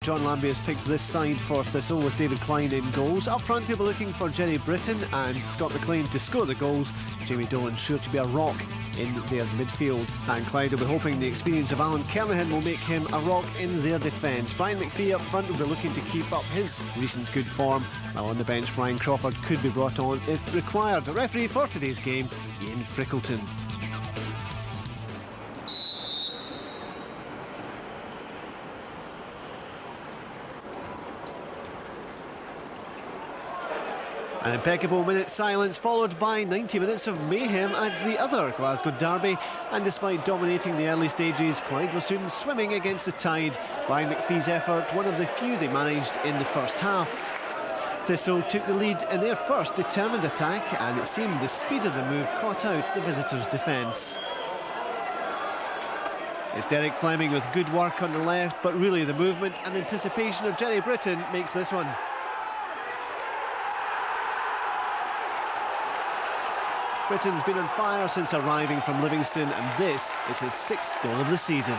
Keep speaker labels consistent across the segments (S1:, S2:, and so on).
S1: John Lambie has picked this side for Thistle with David Klein in goals. Up front he'll be looking for Jerry Britton and Scott McLean to score the goals. Jamie Dolan sure to be a rock in their midfield. And Clyde will be hoping the experience of Alan Kernahan will make him a rock in their defence. Brian McPhee up front will be looking to keep up his recent good form. While on the bench, Brian Crawford could be brought on if required. The referee for today's game, Ian Frickleton. An impeccable minute's silence followed by 90 minutes of mayhem at the other Glasgow derby, and despite dominating the early stages, Clyde was soon swimming against the tide. Brian McPhee's effort, one of the few they managed in the first half. Thistle took the lead in their first determined attack, and it seemed the speed of the move caught out the visitors' defence. It's Derek Fleming with good work on the left, but really the movement and anticipation of Jerry Britton makes this one. Britton's been on fire since arriving from Livingston, and this is his 6th goal of the season.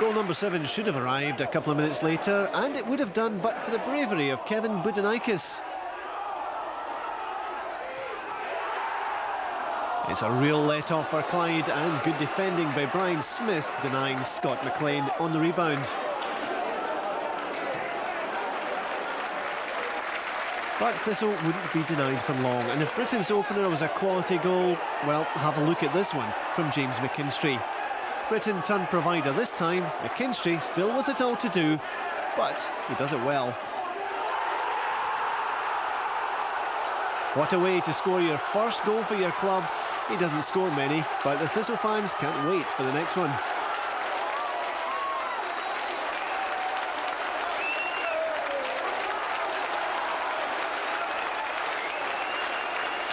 S1: Goal number 7 should have arrived a couple of minutes later, and it would have done but for the bravery of Kevin Budenikis. It's a real let-off for Clyde, and good defending by Brian Smith, denying Scott McLean on the rebound. But Thistle wouldn't be denied for long, and if Britton's opener was a quality goal, well, have a look at this one from James McKinstry. Britton turned provider this time, McKinstry still with it all to do, but he does it well. What a way to score your first goal for your club. He doesn't score many, but the Thistle fans can't wait for the next one.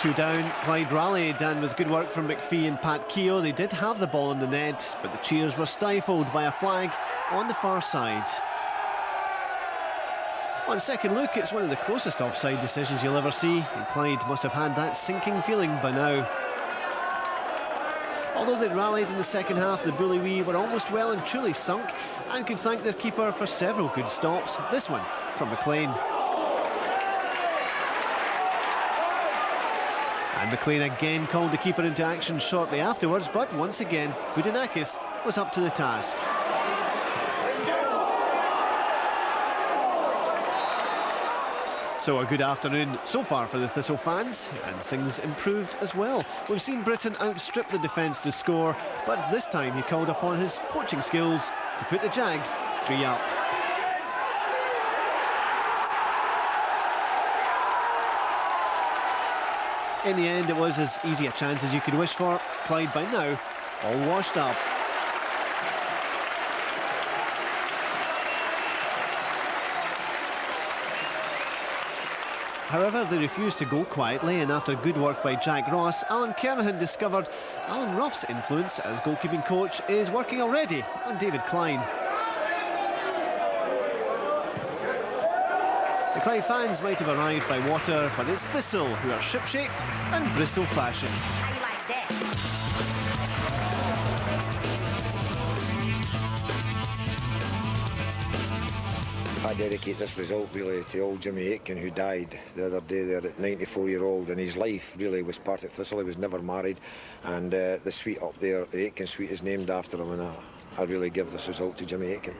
S1: Two down, Clyde rallied, and with good work from McPhee and Pat Keogh, they did have the ball in the net, but the cheers were stifled by a flag on the far side. On second look, it's one of the closest offside decisions you'll ever see, and Clyde must have had that sinking feeling by now. Although they rallied in the second half, the Bully Wee were almost well and truly sunk, and could thank their keeper for several good stops. This one from McLean. And McLean again called the keeper into action shortly afterwards, but once again, Budenikis was up to the task. So a good afternoon so far for the Thistle fans, and things improved as well. We've seen Britton outstrip the defence to score, but this time he called upon his poaching skills to put the Jags 3 up. In the end, it was as easy a chance as you could wish for. Clyde by now all washed up. However, they refused to go quietly, and after good work by Jack Ross, Alan Kernahan discovered Alan Ruff's influence as goalkeeping coach is working already on David Klein. The Clyde fans might have arrived by water, but it's Thistle who are shipshape and Bristol fashion.
S2: How you like that?
S3: I dedicate this result really to old Jimmy Aitken, who died the other day there at 94-year-old, and his life really was part of Thistle. He was never married, and the suite up there, the Aitken suite, is named after him, and I really give this result to Jimmy Aitken.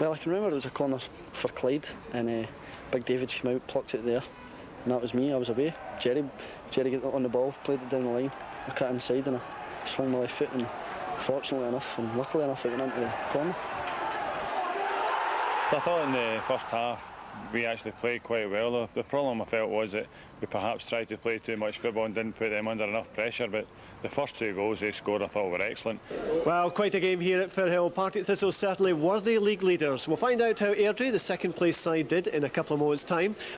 S4: Well, I can remember it was a corner for Clyde, and Big David came out, plucked it there, and that was me. I was away. Jerry got on the ball, played it down the line. I cut inside and I swung my left foot, and fortunately enough and luckily enough it went into the corner.
S5: I thought in the first half we actually played quite well. The problem I felt was that we perhaps tried to play too much football and didn't put them under enough pressure, but the first 2 goals they scored I thought were excellent.
S1: Well, quite a game here at Firhill. Partick Thistle certainly worthy league leaders. We'll find out how Airdrie, the second place side, did in a couple of moments' time.